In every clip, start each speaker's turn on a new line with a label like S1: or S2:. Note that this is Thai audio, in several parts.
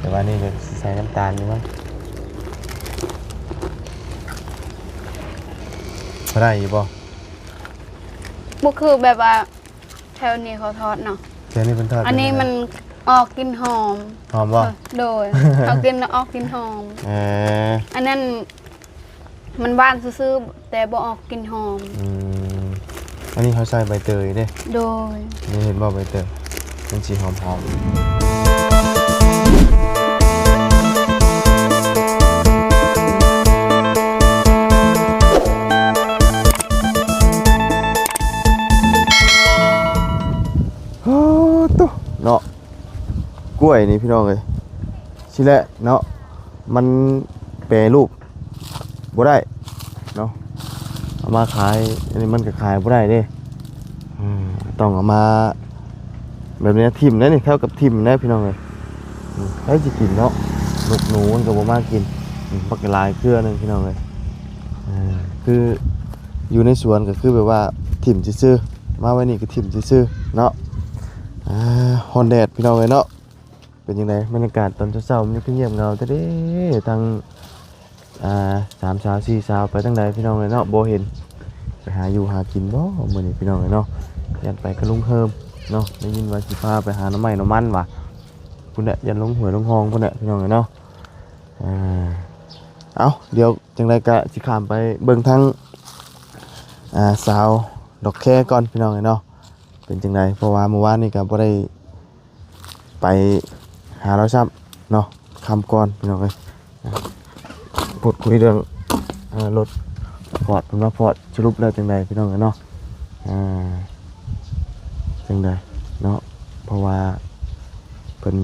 S1: แต่ว่านี่เลยใส่น้ำตาลนี่มั้งได้อยู่บ่
S2: บุคือแบบว่าแถวนี้เขาทอดเนาะ
S1: แค่นี้เป็นทอด
S2: อันนี้มันออกกลิ่นหอม
S1: หอมบ่
S2: โดยเอากินออกกลิ่นหอมอันนั้นมันหวานซื่อๆแต่บ่ออกกลิ่นหอม
S1: อันนี้เขาใส่ใบเตยเด้
S2: โดย
S1: นี่เห็นบ่ใบเตยมันสีหอมโอ้ตุ๊เนาะกล้วยนี่พี่น้องเลยสิแหละเนาะมันแปรรูปบ่ได้เนาะเอามาขายอันนี้มันก็ขายบ่ได้เด้ต้องเอามาแบบนี้ทิ่มนะนี่เท่ากับทิ่มนะพี่น้องเลยใครจะกินเนาะลูกหนูมันก็บ่มากินปักลายเครือนึงพี่น้องเลยคืออยู่ในสวนก็คือแบบว่าทิ่มซื่อๆมาไว้นี่ก็ทิ่มซื่อๆเนาะฮอนแดดพี่น้องเลยเนาะเป็นยังไงบรรยากาศตอนเช้าๆมันก็เงียบเงาแต่เด้ทาง3 สาว 4 สาวไปทั้งใดพี่น้องเลยเนาะบ่เห็นไปหาอยู่หากินบ่มื้อนี้พี่น้องเลยเนาะยันไปกระลุงเฮิมเนาะได้ยินว่าสิพาไปหาน้ำไม้น้ำมันว่ะพุ่นน่ะยันลงหวยลงห้องพุ่นน่ะพี่น้องเลยเนาะเอาเดี๋ยวจังไดก็สิข้ามไปเบิ่งทางสาวดอกแคก่อนพี่น้องเลยเนาะเป็นจังไดเพราะว่าเมื่อวานนี่ก็บ่ได้ไปหาเราซ้ำเนาะคำก่อนพี่น้องเลยพูดคุยเรื่องรถพอร์ตเป็นว่าพอร์ตสรุปแล้วจังไดพี่น้องเลยเนาะจังไดเนาะเพราะว่าเป็น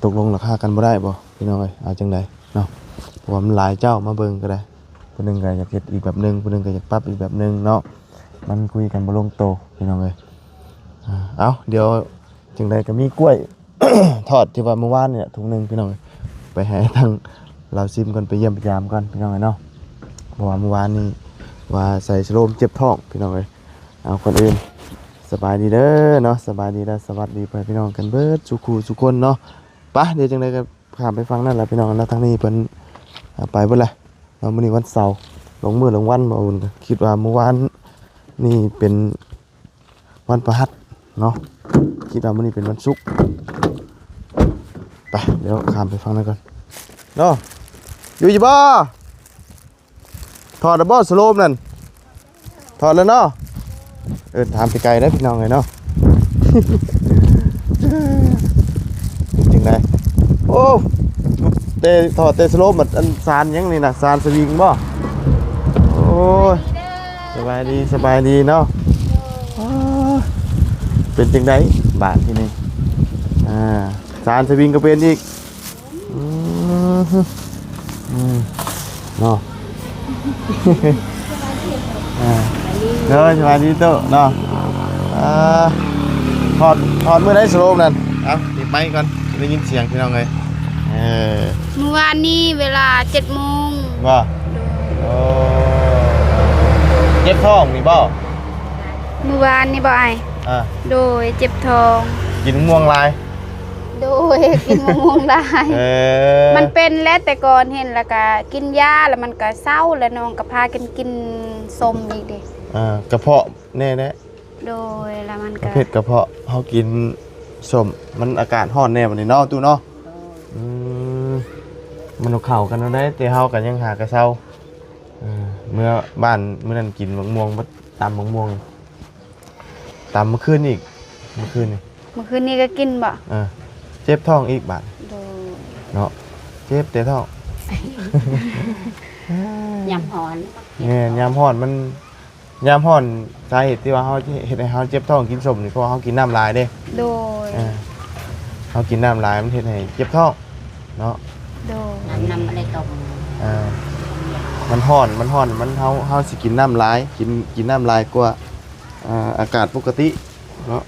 S1: ตกลงราคากันบ่ได้บ่พี่น้องเอ้ยเอาจังไดเนาะเพราะว่ามันหลายเจ้ามาเบิ่งก็ได้ผู้นึงก็อยากเฮ็ดอีกแบบนึงผู้นึงก็อยากปรับอีกแบบนึงเนาะมันคุยกันบ่ลงโตพี่น้องเอ้ยเอาเดี๋ยวจังไดก็มีกล้วย ทอดที่ว่าเมื่อวานเนี่ยถุงนึงพี่น้องไปให้ทางเราซิมก่อนไปเยี่ยมพยายามก่อนพี่น้องเอ้ยเนาะเพราะว่าเมื่อวานนี้ว่าใส่สโลมเจ็บท้องพี่น้องเอ้ยเอาคนอื่นสบายดีเด้อเนาะสบายดีแล้วสวัสดีพี่น้องกันเบิดสุขูสุคนเนาะปะเดี๋ยวจังไดก็ข้ามไปฟังนั่นแหละพี่น้องแล้วทางนี้เพิ่นไปเบิดละเนาะมื้อนี้วันเสาร์ลงมื้อลงวันบ่อุ่นก็คิดว่าเมื่อวานนี่เป็นวันพฤหัสเนาะคิดว่ามื้อนี้เป็นวันศุกร์ไปเดี๋ยวข้ามไปฟังนั่นก่อนเนาะอยู่บ่ถอดแล้วบ่สโลมนั่นถอดแล้วเนาะถามไปไกลได้พี่น้องเลยเนาะ จริงไงโอ้เตะถอดเตะสโลมแบบอันซานยังนี่นะซานสวิงบ่โอ้ยสบายดีเนาะเป็นจริงไดบาทที่นี่ซานสวิงก็เป็นอีกเนาะเด้อสบายดีโตเนาะถอดเมื่อได้สโลมนั่นเอาติดไม้ก่อนได้ยินเสียงพี่น้องเลย
S2: เมื่อวานนี้เวลา 7 โมง
S1: ว่าโอ้เจ็บท้องนี่บ่
S2: เมื่อวานนี่บ่ไอ้โดยเจ็บท้อง
S1: กินม่วงลาย
S2: โดยกินมะม่วงได้มันเป็นแล้วแต่ก่อนเห็นแล้วก็กินยาแล้วมันก็เศร้าแล้วน้องก็พากันกินส้มอีกดิ
S1: กระเพาะแน่
S2: โดยแล้วมันก็
S1: เผ็ดกระเพาะเฮากินส้มมันอากาศร้อนแน่บัดนี้เนาะตู้เนาะมันเข้ากันได้แต่เฮาก็ยังหากระเซาเมื่อบ้านเมื่อนั้นกินมะม่วงตำมะม่วงตำเมื่อคืนอีกเมื่อคืน
S2: นี้ก็กินบ่
S1: เจ็บท้องอีกบาดเนาะเจ็บแต่ท้อง
S3: ยำหอน
S1: เนี่ยยำห่อนมันยำห่อนสาเหตุที่ว่าเขาเห็นให้เขาเจ็บท้องกินสมนี่เพราะเขากินน้ำลายเด้
S2: โดย
S1: เขากินน้ำลายมันเห็นให้เจ็บท้องเนาะ
S2: โดย
S3: น้ำอะไรตก
S1: มันห่อนมันเขาสิกินน้ำลายกินน้ำลายกว่าอากาศปกติเนาะ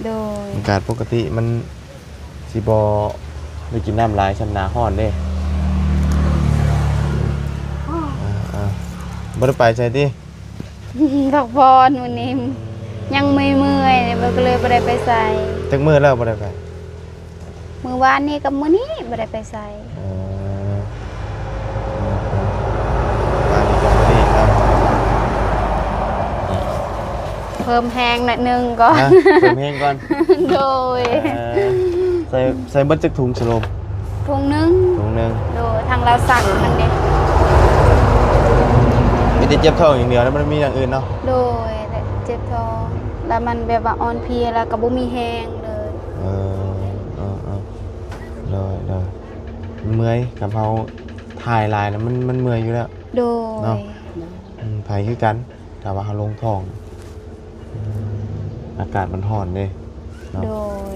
S2: โดย
S1: อากาศปกติมันสิบอได้กินน้ำลายชั้นหนาห่อนเด้บ่ได้ไปใช่ดิ
S2: พักผ่อนวันนี้ยังเมื่อยๆก็เลยบ่ได้ไปใส่
S1: จักมื้อแล้วบ่ได้ไป
S2: มื้อวานนี้กับมื้อนี้บ่ได้ไปใส่
S1: บ้านนี้ก็บ่ได้ครับ
S2: เพิ่มแฮงหน่อยหนึงก่อน
S1: นะเติมเพลงก่อน
S2: โดย
S1: ใส่เบิดจักถุงสโลม
S2: ถุงหนึง
S1: ถุงหนึง
S2: โดยทางเราสั่งมันเด้
S1: มีแต่เจ็บท้องอย่างเดียวแล้วมันมีอย่างอื่นเนาะ
S2: โดยเจ็บท้องแล้วมันแบบว่าอ่อนเพลียแล้วก็บ่มีแฮงเลย
S1: เออได้เมื่อยกับเฮาถ่ายลายแล้วมันเมื่อยอยู่แล้ว
S2: โด
S1: เนาะ
S2: ย
S1: ไผคือกันแต่ว่าเฮาลงท้องอากาศมันร้อนเด้เนาะ
S2: โดย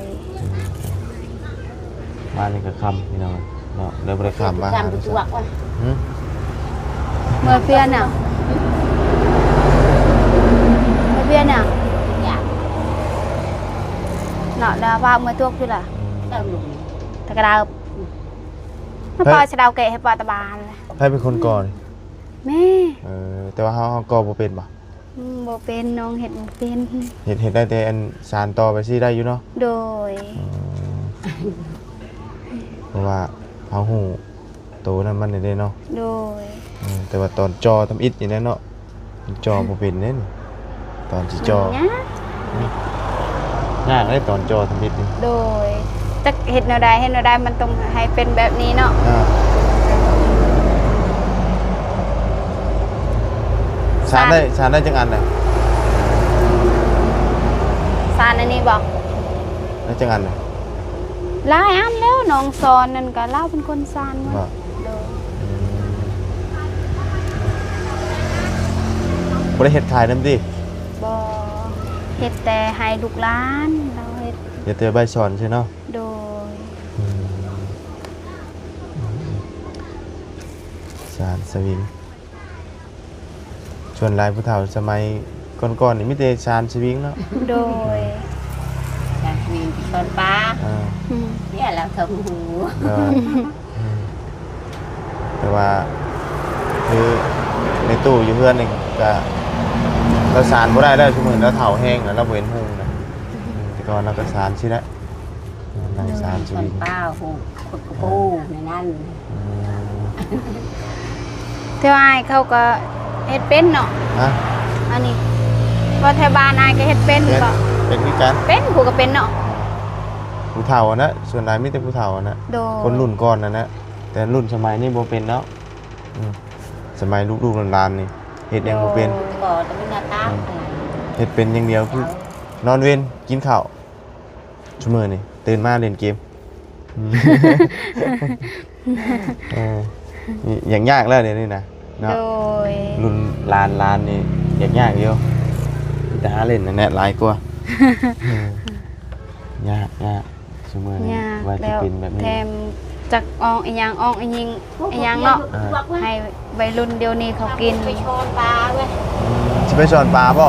S1: บ้านนี่ก็ค่ำพี่น้องเนาะเดี๋ยวบ่ได้ค่ำมา
S3: ทำตัวว่า
S1: หือ
S2: เมื่อเพียนน่ะเมื่อเพียนน่ะ
S3: อยาก
S2: เนาะแล้วว่าเมื่อตัวคือล่ะ
S3: เติมลง
S2: ตะกระดาวมาปล่อยชะดาวเกะให้ปลาตะบานเลย
S1: ใครเป็นคนก่อนี่
S2: แม่
S1: แต่ว่าเฮาก่อบ่เป็นบ่
S2: บ่เป็นน้องเห็ดบ่เป็น
S1: เฮ็ดได้แต่อันสานต่อไปสิได้อยู่เนาะ
S2: โดย
S1: เพราะว่าเฮาฮู้โตนั้นมันได้เนาะ
S2: โดย
S1: แต่ว่าตอนจอทำอิฐนี่แหละเนาะจอบ่เป็นเด้นี่ตอนสิจอ
S2: เนี่ย
S1: ยากเลยตอนจอทำอิฐนี่
S2: โดยจะเห็ดแนวใดมันต้องให้เป็นแบบนี้เนาะ
S1: สานได้จังอันน่ะ
S2: ซานอันนี้บอก
S1: ได้จังอันน่ะ
S2: หลายอันแล้วน้องสอนนั่นก็เล่าเป็นคนซานหมด
S1: บ่
S2: โดย
S1: บ่ได้เฮ็ดขายนำติ
S2: บ่เฮ็ดแต่ให้ลูกหลานเราเฮ็ด
S1: อย่าเตือใบสอนใช่เนาะ
S2: โดย
S1: สารสวิงชวนหลายผู้เฒ่าสมัยก่อนๆนี่มีแต่สารสวิงเนาะ
S2: โดย
S3: การมีชนปลา
S1: อ่า
S2: อืม
S3: เนี่ยเราทำหู
S1: ก็แต่ว่าคือในตู้อยู่เพื่อนนึงก็เราสารบ่ได้แล้วชั่วโมงแล้วเฒ่าแห้งแล้วเราบ่เห็นหุงนะแต่ก่อนเราก็สารสิละนางสารส
S3: ชน
S1: วิง
S3: ปลาหูคนกระปูในนั้น
S2: เท่าอ้ายเขาก็เฮ็ดเป็นเนาะ
S1: ฮะ
S2: อันนี้ว่าแถวบ้านอ้ายก็เฮ็ดเป็นก็
S1: เป็นคือกัน
S2: เป็นผู้ก็เป็นเนาะ
S1: ผู้เฒ่าอะนะส่วนใหญ่มีแต่ผู้เฒ่าอะนะ
S2: โดย
S1: คนรุ่นก่อนนะนะแต่รุ่นสมัยนี้บ่เป็นแล้วสมัยลูกๆหลานๆนี่เฮ็ดหยังบ่เป็น
S3: ก็จะไม่น่าตาม
S1: เฮ็ดเป็นอย่างเดียวคือนอนเว้นกินข้าวชั่วโมงนี่ตื่นมาเล่นเกมนี่อย่างยากแล้วเดี๋ยวนี้นะเนาะ
S2: โดย
S1: รุ่นหลานนี่ยากอยู่แต่หาเล่นนั่นแหละหลายกว่ายากชั่วโมงนี้
S2: ยาก
S1: ว่าจะ
S2: แล้ว
S1: เป็นแบบนี้
S2: แถมจักอองอีหยังอองอีหยิงอีหยังเนาะให้วัยรุ่นเดี๋ยวนี้เขากิน
S3: ไปชนปลาเว้ย
S1: สิไปสอนปลาบ่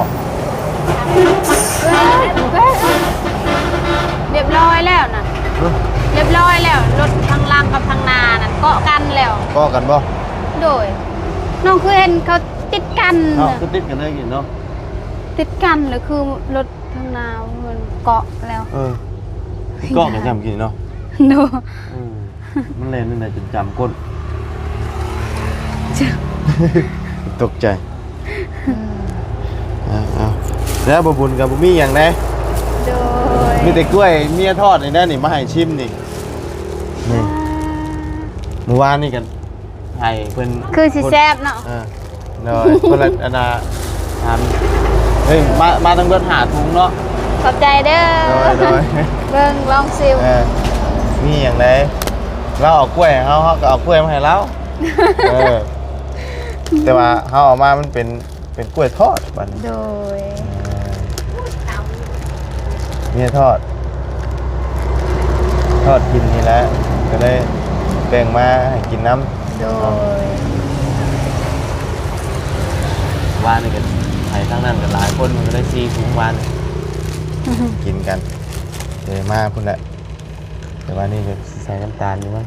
S2: เรียบร้อยแล้วนะเรียบร้อยแล้วรถทางล่างกับทางหน้านั่นเกาะกันแล้ว
S1: ก็กันบ่
S2: โดยน้องคือเห็นเขาติดกัน
S1: เนาะ
S2: น่ะ
S1: คือติดกันได้กินเนาะ
S2: ติดกันหรือคือรถทางหน้ามันเกาะแล้ว
S1: ก็กันจำกินเนาะ
S2: โด
S1: มันเล่นนั่นแหละจนจำก้นตกใจเอาแล้วบบุญกับบุมี่อย่างไร
S2: โดย
S1: มีแต่กล้วยเมียทอดนี่นะนี่มาให้ชิมนี่นี่เมื่อวานนี่กันให้เพิ่น
S2: คือสิแซ่บเนาะ
S1: เนาะคนละอันน่ะถามเฮ้ยมาตั้งเบิดหาถุงเนาะ
S2: ขอบใจเด้อ
S1: โดย
S2: เบิ่งลองซิว
S1: มีอย่างไรเราเอากล้วยให้เขาก็เอากล้วยมาให้เราแต่ว่าเขาเอามามันเป็นกล้วยทอดบัดนี้
S2: โดย
S1: เมียทอดกินนี่แหละก็เลยแบ่งมาให้กินน้ำ
S2: โดย
S1: วานนี่กันไผ่ทั้งนั้นกันหลายคนมันก็ได้ซีถุงวานกินกันเลยมาพุ่นแหละแต่ว่านี่ก็ใส่น้ำตาลอยู่มั้ง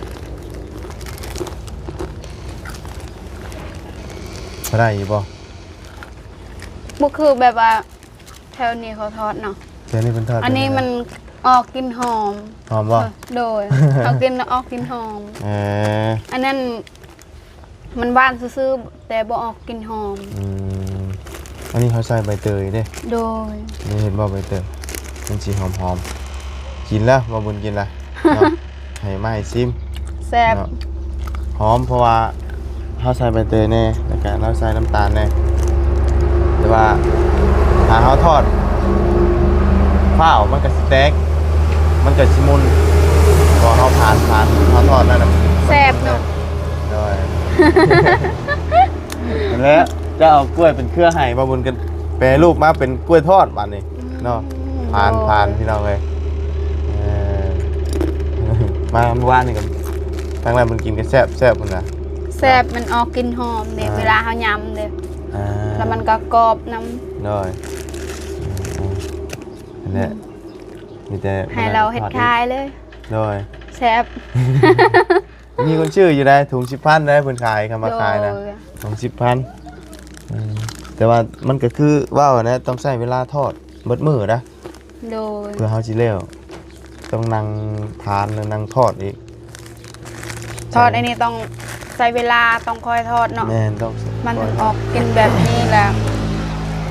S1: ก็ได้อยู่ป่ะ
S2: บ่คือแบบว่าแถวนี้เขาทอดเนาะ
S1: เดี๋ยวนี้เป็นทอด
S2: อันนี้มัน ออกกลินหอม
S1: หอมบ่
S2: โดย เอากินออกกลินหอม อันนั้นมันหวานซื่อๆแต่บ่ออกกลินหอม
S1: อันนี้เขาใส่ใบเตยเด้
S2: โดย
S1: นี่เห็นบ่ใบเตยมันสีหอมๆกินแล้วบ่บุญกินละเนาะให้มาให้ซิม
S2: แซ่บ
S1: เนาะหอมเพราะว่าเขาใส่ใบเตยแน่แล้วก็เราใส่น้ำตาลแน่แต่ว่าถ้าเขาทอดข้าวมันก็สิแตกมันก็สิมุนพอเขาผ่านเขาทอดแล้วนะ
S2: แซ่บเนาะ
S1: ด้วยแล้วจะเอากล้วยเป็นเครือไห่มาบุญกันแปรรูปมาเป็นกล้วยทอดบัดนี้เนาะผ่านพี่น้องเลยมาเมื่อวานนี่กันตั้งแต่มันกินกันแซ่บมันนะ
S2: แซ่บมันออกกลินหอมเด้เวลาเฮายำเด้แล้วมันก็กรอบน้ำ
S1: ด้วยอันนี้มีแต่
S2: ให้เราเฮ็ดขายเลย
S1: ด้วย
S2: แซ่บ
S1: มีคนชื่ออยู่ได้ถุง10,000ได้เพิ่นขายคำมาขายนะ
S2: โดย
S1: ถุง10,000แต่ว่ามันก็คือว่าวนะต้องใช้เวลาทอดเบิดมื้อนะ
S2: โดย
S1: เพื่อเฮาสิเร็วต้องนั่งทานแล้วนั่งทอดอีก
S2: ทอดอันนี้ต้องใช้เวลาต้องคอยทอดเนาะ
S1: แม่นต้อง
S2: มันถึงออกกินแบบนี้แหละ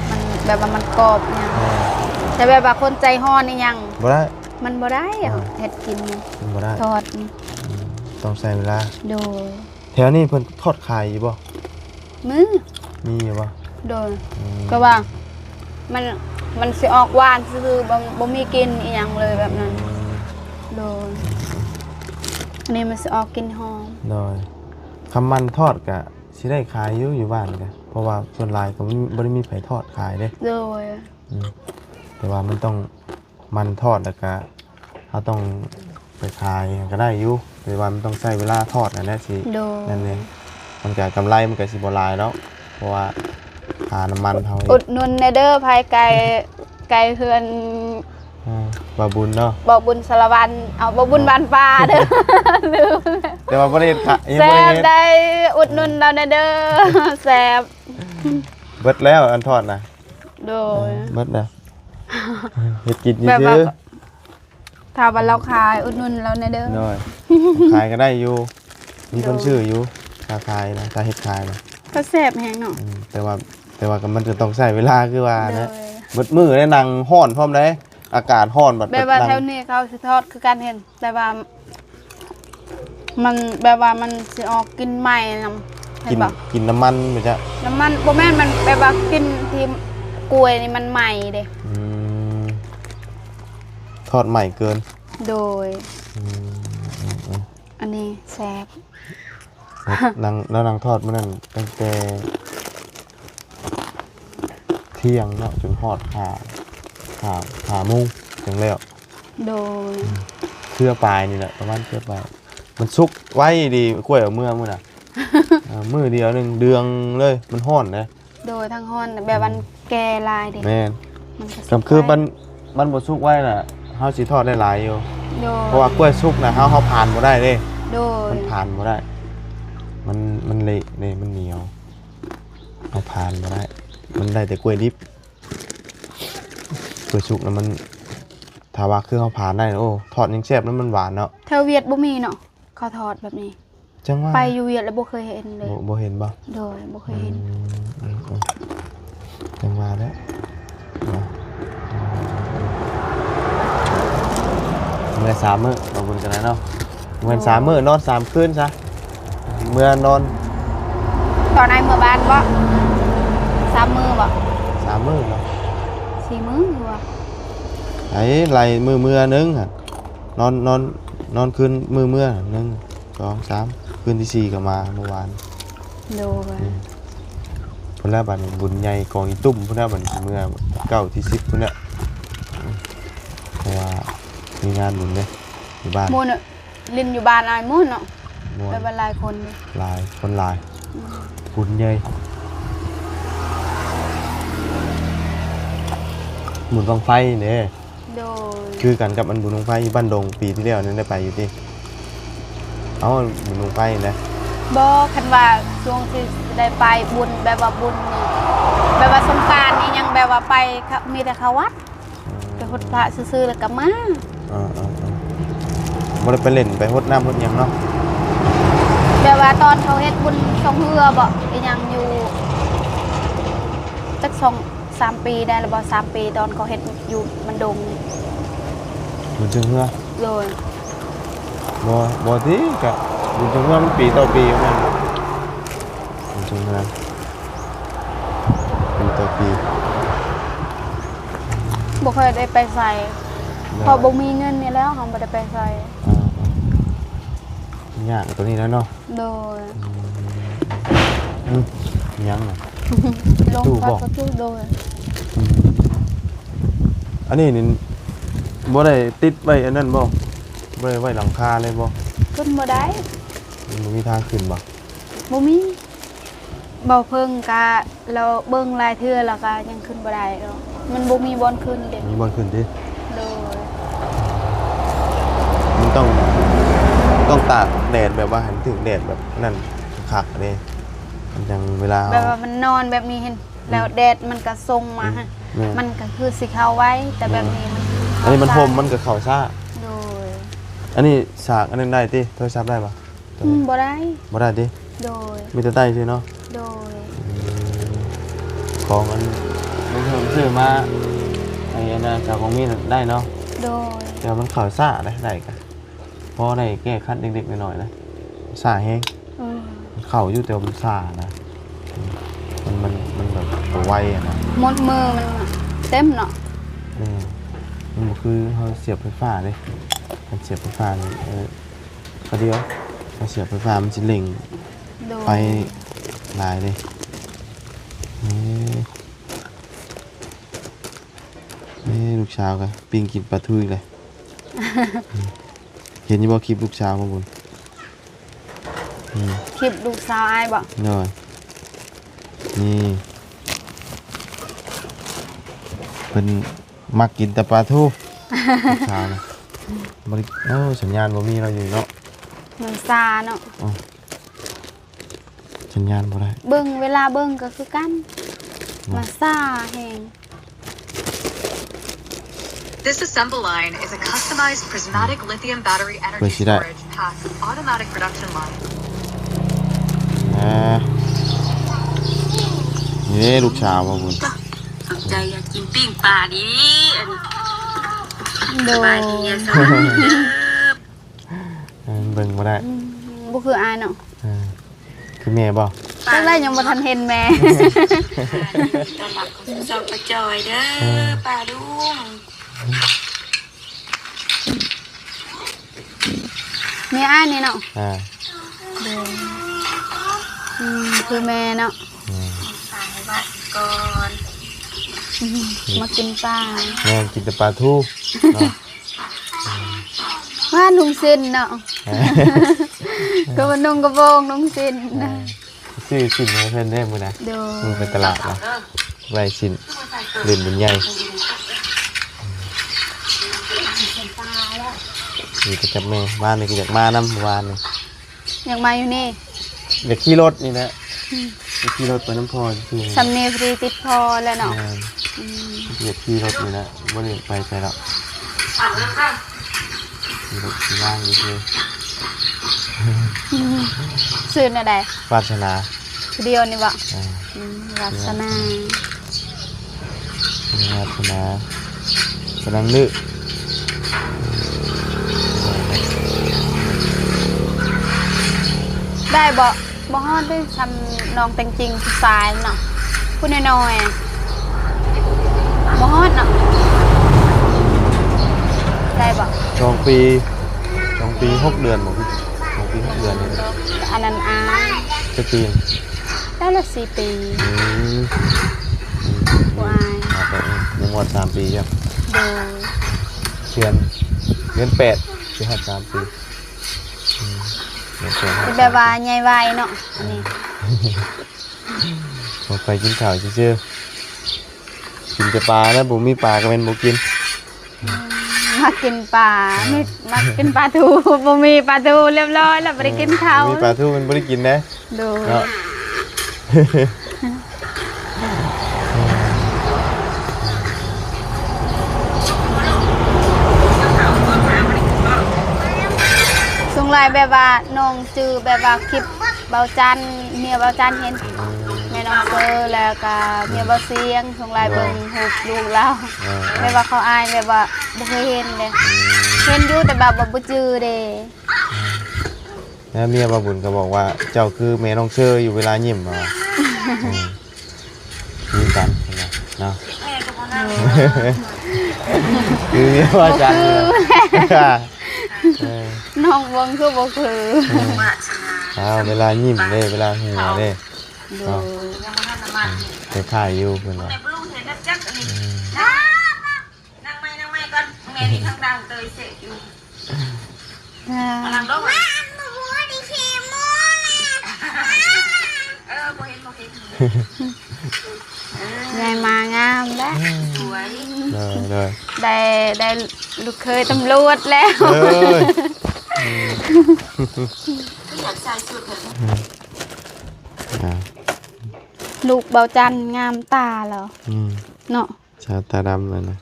S2: มันแบบว่ามันกรอบเนี่ยแต่แบบว่าคนใจฮ้อนนี่ยัง
S1: บ่ได้
S2: มันบ่ได้อะเฮ็ดกินนี่
S1: มันบ่ได้
S2: ทอดนี่
S1: ต้องใช้เวลา
S2: โดย
S1: แถวนี้เพิ่นทอดขายอยู่บ่
S2: มือ
S1: มีอยู่บ่
S2: โดยก็ว่ามันสิออกหวานซื่อๆบ่มีกลิ่นอีหยังเลยแบบนั้นโดยอันนี้มันสิออกกลิ่นหอม
S1: โดยคำมันทอดก็สิได้ขายอยู่บ้านก็เพราะว่าส่วนหลายก็บ่ได้มีไผทอดขายเด้
S2: โดย
S1: แต่ว่ามันต้องมันทอดแล้วก็เราต้องไปขายก็ได้อยู่แต่ว่ามันต้องใช้เวลาทอดนั่นแหละสิ
S2: โดย
S1: นั่นเองมันก็กำไรมันก็สิบ่หลายเนาะเพราะว่าค่าน้ำมันเฮา
S2: อุดหนุนแน่เด้อภายไกลเฮือน
S1: บ่บุญเนาะ
S2: บอกบุญสารวันเอาบอกบุญบานปลาเด้อลืม
S1: แต่ว่าบ่ได้เฮ็ดค่ะยัง
S2: แซ่
S1: บ่ได้
S2: บ
S1: เฮ็ด
S2: ได้อุดหนุนเราแน่เด้อแซ่บ
S1: เบิดแล้วอันทอดน่ะ
S2: โดย
S1: เบิดแล้วเฮ็ดกิน
S2: แบบ
S1: ซื่
S2: ว่า
S1: อ
S2: ถ้าวันเราขายอุดหนุนเราแน่เด้อ
S1: ๆน้อยขายก็ได้อยู่มีคนซื้ออยู่ถ้าขายนะถ้าเฮ็ดขายนะ
S2: ก็แซ่บแฮงเนาะ
S1: แต่ว่าก็มันจะต้องใช้เวลาคือว่า
S2: โด
S1: นะ
S2: ย
S1: เบิดมือได้นั่งฮ้อนพร้อมได้อากาศฮ้อนบัด
S2: แบบว่า
S1: นั่ง
S2: แถวนี้เขาสิทอดคือการเห็นแต่ว่ามันแบบว่ามันสิออกกินใหม่นำเห็
S1: กิ
S2: น
S1: น
S2: บ่
S1: กินน้ำมันไปจ้ะ
S2: แล้วมันบ่แม่นมันแบบว่ากินที่กล้วยนี่มันใหม่เด้
S1: มทอดใหม่เกิน
S2: โดย
S1: อืม
S2: อันนี้แซ่บ
S1: แล้วนางทอดมันนั่นตั้งแต่เที่ยงเนาะจนฮอดหาโมุ้งจังแล้ว
S2: โดย
S1: เชื่อปลายนี่แหละประมาณเชื่อปลายมันสุกไว้ดีกล้วยเอาเมื่อมื้อน่ะ มื้อเดียวหนึงเดืองเลยมันฮ้อนเลย
S2: โดยทั้งฮ้อนแบบมันแก่ลายเด้
S1: แม่น
S2: มันก็
S1: ก็คือมันบ่สุกไว้น่ะเฮาสิทอดได้หลายอยู่
S2: โดย
S1: เพราะว่ากล้วยสุกน่ะเฮาผ่านบ่ได้เด้
S2: โดย
S1: มันผ่านบ่ได้ มันเละนี่มันเหนียวเอาผ่านบ่ได้ มันได้แต่กล้วยดิบกล้วยสุกน่ะมันถ้าว่าคือเฮาผ่านได้โอ้ทอดยังแซ่บแล้วมันหวานเนาะ
S2: แถวเวียดบ่มีเนาะเขาทอดแบบนี้
S1: จังว่า
S2: ไปอยู่เวียดแล้วบ่เคยเห็นเลย
S1: บ่เห็นบ่
S2: โดยบ่เคยเห็น
S1: จังว่าแล้วเมื่อ3มื้อเอาบุญกันแล้วเนาะเมื่อ3มื้อนอน3คืนซะเมื่อนอน
S2: ตอนไหนเมื่อบ้านบ่3มื้อบ่
S1: 3มื้อเนาะ
S2: 4มื้อบ่
S1: ไอ้ไหลมือนึงอ่ะนอนคืนมือ1 2 3คืนที่4ก็มาเมื่อวาน
S2: โดย
S1: พุ่นละบัดนี้บุญใหญ่กองอีตุ้มพุ่นละบัดนี้เมื่อ9ที่10พุ่นละเพราะว่ามีงานบุญเด้อยู่บ้าน
S2: หมู่น่ะลินอยู่บ้านหลายหมู่เนาะ
S1: ม่วน
S2: แบบว่าหลายคนเลย
S1: หลายคนหลายบุญใหญ่บุญบังไฟเด้
S2: โดย
S1: คือกันกับอันบุญบังไฟอยู่บ้านดงปีที่แล้วนั้นได้ไปอยู่ติเอาบุญบังไฟนะ
S2: บ่คันว่าช่วงที่ได้ไปบุญแบบว่าบุญนี่แบบว่าสงกรานต์นี่ยังแบบว่าไปมีแต่เข้าวัดไปพุทธะซื่อๆแล้วก็มา
S1: บ่ได้ไปเล่นไปฮดน้ำฮดหยังเนาะ
S2: แบบว่าตอนเขาเฮ็ดบุญทรงเรือบ่อีหยังอยู่จัก3 ปีได้แล้วบ่3 ปีตอนเขาเฮ็ดอยู่มันดง
S1: บุญจังเฮือ
S2: โดย
S1: บ่ติก็บุญจังเฮือมันปีต่อปีอยู่นั่นบุญจังเฮือปีต่อปี
S2: บ่เคยได้ไปใส่พอบ่มีเงินนี่แล้วเฮาบ่ได้ไปใส่
S1: ยากตัวนี้แล้วเนาะ
S2: โดย
S1: ยังน่ะ
S2: ลง
S1: ตู้
S2: ไป
S1: บ่
S2: ก็ตู้โดย
S1: อันนี้นี่บ่ได้ติดไว้อันนั้นบ่บ่ได้ไว้หลังคาเลยบ่
S2: ขึ้นบ่ได้
S1: มันบ่มีทางขึ้นบ่
S2: บ่มีบ่เพิ่งกะเราเบิ่งรายเทื่อแล้วก็ยังขึ้นบ่ได้ดอกมันบ่มีบอนขึ้นเด้
S1: มีบ่ขึ้นดิ
S2: โดย
S1: มันต้องตากแดดแบบว่าหันถึงแดดแบบนั่นคักๆนี่มันจังเวลา
S2: แบบว่ามันนอนแบบนี้เห็นแล้วแดดมันก็ส่งมาฮะ
S1: แม่
S2: มันก็คือสิเข้าไว้แต่แบบนี้มัน
S1: อันนี้มันพรมมันก็เข้าซ่า
S2: โดย
S1: อันนี้ฉากอันนั้นได้ติโทรศัพท์ได้ปะ
S2: บ่ได้
S1: บ่ได้ติ
S2: โดย
S1: มีแต่ใต้ซื่อเนาะ
S2: โดย
S1: ของอันมันเพิ่มซื้อมาไอ้อันนั้นจากของมีน่ะได้เนาะ
S2: โดย
S1: แต่ว่ามันเข้าซ่าได้กันพอได้แก้คัดเด็กๆหน่อยๆนะซ่าแฮง
S2: อืม
S1: มันเข้าอยู่แต่ว่ามันซ่านะมันแบบตัวไวอะนะ
S2: หมดมือมันเต็มเนาะ
S1: นี่มันบ่คือเขาเสียบไฟฟ้าเลยมันเสียบไฟฟ้านี่ก็เดียวเขาเสียบไฟฟ้ามันจะเล็ง
S2: โดย
S1: ไฟลายเลยนี่ลูกชาวกันปิ้งกินปลาทูอีกเลย เห็นอยี่บ่คลิปลูกชาวมาบุญ
S2: คลิปลูกสาวอ้ายบ่
S1: นี่นี่เป็นมักกินแต่ปลาทูลูกชาวนะบริโอ้สัญญาณบ่มีเราอยู่เนาะ
S2: มันซาเนาะ
S1: สัญญาณบ่ได้
S2: เบิ่งเวลาเบิ่งก็คือกันมันซาแฮง
S4: This assembly line is a customized prismatic lithium battery energy
S1: Where's it at?
S4: storage past automatic production line.
S1: นี่ลูกชาวมาบุญ
S3: สนใจอยากกินปิ้งปลาดิอันนี้
S2: โด
S3: สบาย
S2: ย
S3: ดีอะสบายดีเด้อ
S1: เบิ่งบ่ได้
S2: บ่คืออ้ายเนาะ
S1: คือแม่บ่
S2: จังได๋ยังบ่ทันเห็นแม่
S3: ต้อนรับคุณเจ้าประจอยเด้อป้าลุง
S2: มีอ้ายนี่เนาะ โดยคือแม่เนาะ
S3: สายวัดก่อน
S2: มากินปลา
S1: แม่กินแต่ปลาทูเนาะ
S2: ว่านุ่งสิ้นเนาะ ก็มานุ่งกระโปรงนุ่งสิ้นนะ
S1: ซื้อชิ้นให้เพิ่นได้มื้อนะ
S2: โด
S1: มึงไปตลาดนะไว้ชิ้นเล่นเป็นใหญ่นี่ไปกับแม่บ้านนี่ก็อยากมานำเมื่อวานนี่
S2: อยากมาอยู่นี่
S1: อยากขี่รถนี่แหละอยากขี่รถไปน้ำพอคือ
S2: สำเนียงฟรีติดพอแล้วเนาะ
S1: อยากขี่รถนี่แหละบ่ได้ไปใส่หรอกขี่รถขี่ล่างนี่คือ
S2: ซื่ออะไร
S1: วาสนา
S2: เดียวนี่บ่
S1: อ่า
S2: ลักษณะ
S1: วาสนากำลังนึก
S2: ได้บ่ฮอดได้ทำน้องแต่งจริงผู้ชายเนาะพูดน้อยๆบ่ฮอดเนาะได้บ่
S1: 2 ปี 6 เดือนบ่พี่2 ปี 6 เดือนนี่
S2: อันนั้นอา
S1: จะปีน
S2: ได้ละ4 ปี
S1: อืม
S2: ผู้อาย
S1: เอาไปยังหมด3 ปีครับ
S2: โดย
S1: เดือน8สิฮอด3 ปีเดือน8
S2: เป็นแบบว่าใหญ่ไวเนาะอันนี้
S1: บ่ไปกินข้าวซื่อๆกินแต่ปลาแล้วบ่มีปลาก็แม่นบ่กิน
S2: มากินปลาไม่มากินปลาทูบ่มีปลาทูเรียบร้อยแล้วบ่ได้กินข้าว
S1: มีปลาทูมันบ่ได้กินนะ
S2: โดย
S1: เนาะ
S2: ลายแบบว่าน้องจือแบบว่าคลิปเบาจันเมียเบาจันเห็นแม่น้องเซอร์แล้วก็เมียเบาเสียงส่งลายเบิ่งหูลูกเราแบบว่าเขาอายแบบว่าบ่เคยเห็นเลยเห็นอยู่แต่แบบว่าบ่จือเด้
S1: แล้วเมียบาบุญก็บอกว่าเจ้าคือแม่น้องเชออยู่เวลายิ้มมีกันเนาะ
S3: แม่ก็บ่นั่ง
S1: คือเมียว่าจัน
S2: น้องเบิ่งคือบ่คือ
S3: มาชนะ
S1: เวลายิ้มเด้เวลาหัวเด้
S2: ดู
S3: ยังบ่ทันน้ำมัน
S1: ไปถ่ายอยู่เพิ่นว่า
S3: ในปลุงเห็นนักจักอันนี้นั่งไม่ก่อนแม่นี่ข้างดังเตยเสร็จอยู่กำลังร้องบ่เห็น
S2: ยายมางามแล้ว
S3: สวย
S1: เลย
S2: ได้ลูกเคยตำรวจแล้ว
S1: เอ้ย
S3: ก็อยากใส่ชุดเหมือน
S2: ลูกเบาจันงามตาเหรอเนาะ
S1: ชาตาดำเลยนะ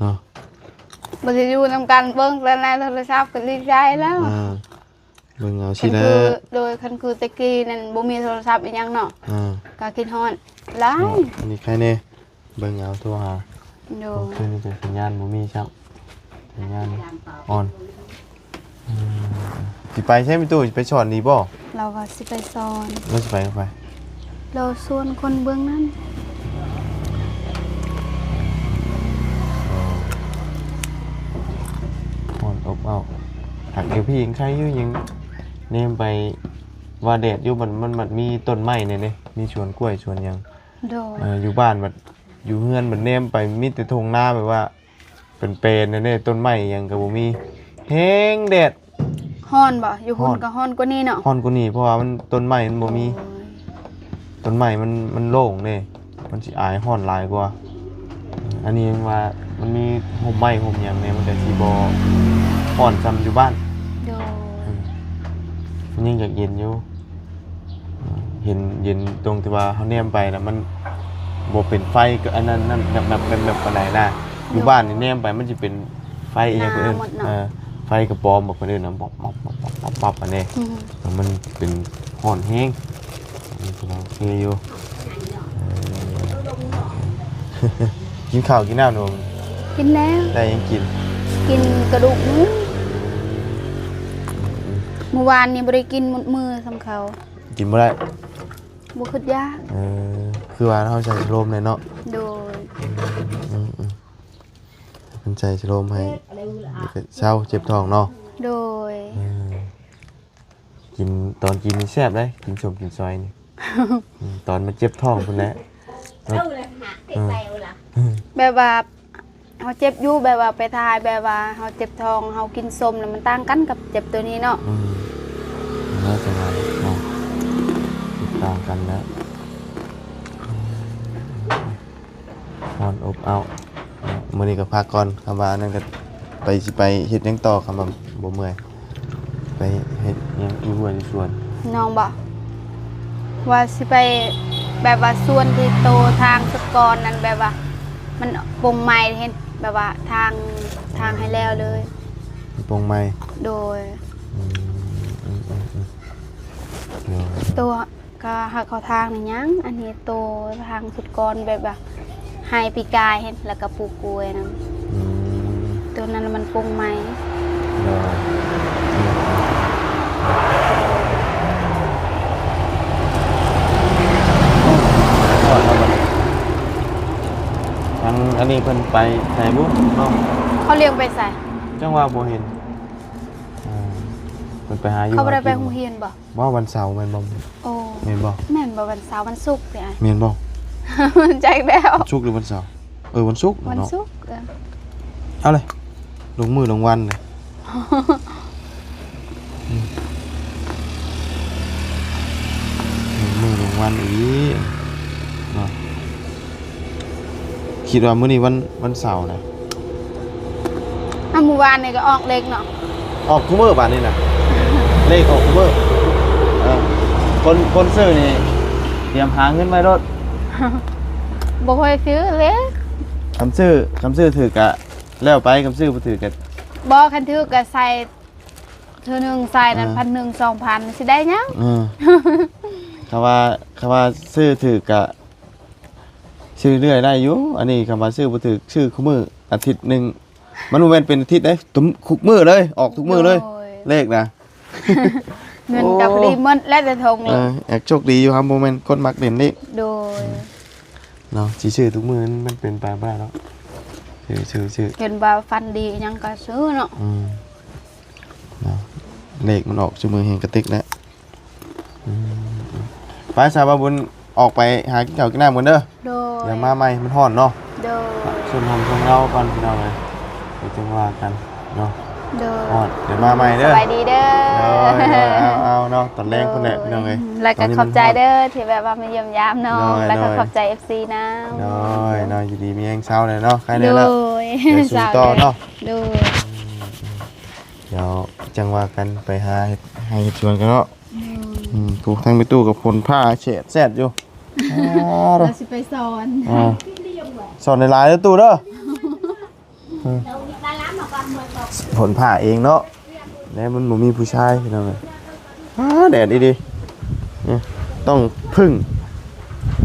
S1: เนาะ
S2: บ่ได้อยู่นำกันเบิ่งแล้วในโทรศัพท์ก็ดีใจแล้ว
S1: เบิ่งเอา
S2: คั
S1: สิ
S2: น
S1: แล้
S2: คือ
S1: ว
S2: โดยคันคือตะกี้นั่นบ่มีโทรศัพท์อีหยังเนาะก็คิดฮอดหลาย
S1: อันนี้ใครแน่เบิ่งเอาโทรหา
S2: โด
S1: คือมีแต่สัญญาณบ่มีครับสัญญาณออนสิไปใช่มั้ยตู้สิไปสอนดีบ่
S2: เราก็สิไปสอน
S1: เราสิไปก็ไป
S2: เราชวนคนเบื้องนั้น
S1: อ่อนอบเอาหักเดี๋ยวพี่ยังใครอยู่ยังเนมไปว่าแดดอยู่มันมีต้นไม้เนี่ยนี่มีสวนกล้วยสวนหยัง
S2: โดย
S1: อยู่บ้านแบบอยู่เฮือนแบบเนมไปมีแต่ทงหน้าแบบว่าเป็นเปรนเนี่ยต้นไม้หยังก็บ่มีแห้งแดด
S2: ฮ้อนบ่อยู่คุ
S1: ฮ้
S2: ณ
S1: อน
S2: ก็ฮ้อนกว่านี้เนาะ
S1: ฮ้อนกว่านี้เพราะว่ามันต้นไม้มันบ่มีต้นไม้มันโล่งเด้มันสิอายฮ้อนหลายกว่าอันนี้ยังว่ามันมีห่มไม้ห่มหยังเนี่ยมันก็สิบ่ฮ้อนซ้ำอยู่บ้าน
S2: โดย
S1: มันยังอยากเย็นอยู่เห็นเย็นตรงที่ว่าเขาแนมไปนะมันบ่เป็นไฟก็อันนั้นนั่นแบบเป็นแบบปานใดนะอยู่บ้านนี่แนมไปมันจะเป็นไฟอีหยังเพิ่นไฟกระป๋อมบอกเพิ่นนะป๊อบอันนี้มันเป็นฮ้อนแฮงนี่เราโอเคอยู่กินข้าวกินน้ำหนู
S2: กินแล้ว
S1: ได้ยังกิน
S2: กินกระดูกหมูเมื่อวานนี้บ่ได้กินหมดมือสำเขา
S1: กินบ่ได้
S2: บ่คิดยาก
S1: คือว่าเขาใส่ลมเลยเนาะ
S2: โดย
S1: มันใจชโลมให้เช้าเจ็บท้องเนาะ
S2: โดย
S1: กินตอนกินนี่แซ่บเลยกินชมกินซอยนี่ ตอนมันเจ็บท้องพุ่นแหละ
S2: แบบว่าเฮาเจ็บอยู่แบบว่าไปทายแบบว่าเฮาเจ็บท้องเฮากินส้มแล้วมันต่างกันกับเจ็บตัวนี้เนาะ
S1: น่าจะมาเนาะติดตามกันแล้วนอนอบเอามื้อนี้ก็พักก่อนคำว่านั่นก็ไปสิไปเฮ็ดหยังต่อคำว่าบ่เมื่อยไปเฮ็ดหยังอยู่หัวอยู่สวน
S2: น้องบอกว่าสิไปแบบว่าส่วนที่โตทางสกรนั่นแบบว่า มันปงไม้เห็นแบบว่าทางให้แล้วเลย
S1: ปงไม้
S2: โดย
S1: เดี๋ยว
S2: ตัวก็หักเขาทางนี่ยังอันนี้โตทางสุดกรแบบว่าให้ปีกายเห็นแล้วก็ปลูกกล้วยนะตัวนั้นมันปงไม้
S1: เดี๋ยวทางอันนี้เพิ่นไปไหนบุเนาะ
S2: เขาเลี้ยงไปใส่
S1: จังว่าบ่เห็นเพิ่นไปหาอยู่
S2: เขาบ่ได้ไปโรงเรียนบ่
S1: ว่าวันเสาร์แม่นบ่
S2: โอ้
S1: แม่นบ่
S2: แม่นบ่วันเสาร์วันศุกร์สิไอ้
S1: แม่นบ่
S2: ใจแล้ว
S1: วันศุกร์หรือวันเสาร์วันศุกร์
S2: วัน
S1: เนาะ
S2: ศุกร์
S1: เอาเลยลงมือลงวันเลยลงมือลงวันอีกเนาะคิดว่ามื้อนี้วันเสาร์นะ
S2: เมื่อวานนี่ก็ออกเล็กเนาะ
S1: ออกทุกมื้อบาดนี้น่ะเลขออกทุกมื้อคนซื้อนี่เตรียมหาเงินไว้รถ
S2: บ่ค่อยซื้อเลย
S1: คำซื้อถือกะแล้วไปคำซื้อบ่ถือกะ
S2: บ่คันถือก็ใส่เทื่อหนึงใส่นั่น1,000 2,000สิได้หยัง
S1: คำว่าซื้อถือกะซื้อเรื่อยได้อยู่อันนี้คำว่าซื้อบ่ถือชื่อคุมื้ออาทิตย์หนึงมันบ่แม่นเป็นอาทิตย์เด้ทุกมื้อเลยออกทุกมื้อเลย
S2: โดย
S1: เลขนะ
S2: เงินกับรีหมดและแต่ทงเลย
S1: อยากโชคดีอยู่ครับโมเมนต์คนมักเด่นนี่
S2: โดย
S1: เนาะชื่อทุกมือมันเป็นไปไม่ได้แล้วชื่อ
S2: เห็นว่าฟันดีหยังก็ซื้อเนาะ
S1: เนาะเลขมันออกชั่วมือเฮงกระติกแล้วไปสาวบุญออกไปหากินข้าวกินน้ำกันเด้อ
S2: โดย
S1: อย่ามาใหม่มันห่อนเนาะ
S2: โดย
S1: ส่วนผมส่วนเราก่อนพี่น้องเลยเดี๋ยวจะว่ากันเนาะ
S2: โดย
S1: ห่อนเดี๋ยวมาใหม่
S2: ส
S1: เด้อบ
S2: ายดีเด้อ
S1: เอาเนาะตอนแรงคนแหละพี่น้องเลย
S2: แล้วก็ขอบใจเด้อที่แบบว่ามาเยี่ยมยามน้อง
S1: โดย
S2: แล้วก็ขอบใจ FC นะ
S1: น้อยน้อยอยู่ดีมีแห้งเช้าเลยเนาะใคร
S2: โด
S1: เนี่ยละ
S2: ย
S1: เดี๋ยวสู่ต่อเนาะ
S2: โดย
S1: เดี๋ยวจังว่ากันไปหาให้ชวนกันเนาะถูกทั้งไปตู้กับคนผ้าเฉดแซดอยู่
S2: เราสิไปสอน
S1: สอนในลายแล้วตู้เด้อผลผ้าเองเนาะแล้วมันบ่มีผู้ชายพี่น้องเลยแดดดีๆเนี่ยต้องพึ่ง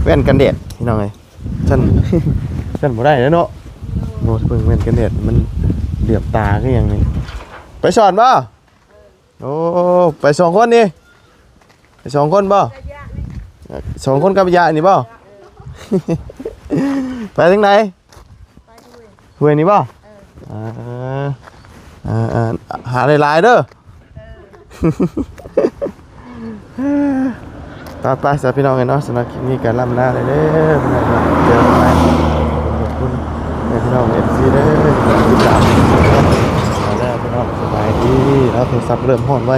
S1: แว่นกันแดดพี่น้องเลยฉัน ฉันบ่ได้แล้วเนาะโน้พึ่งแว่นกันแดดมันเหลือบตาก็ยังนี่ไปสอนบ่โอ้ไป2 คนนี่ไป2 คนบ่2 คนกับยานี่บ่ ไปทางไหนห้วยนี่บ่หาหลายๆเด้อไปสาวพี่น้องกันเนาะสำหรับคลิปนี้การล่ำลาเลยเด้อพี่น้องเจอกันใหม่ขอบคุณพี่น้องFCเด้อติดตามแล้วพี่น้องสบายดีแล้วโทรศัพท์เริ่มฮ้อนไว้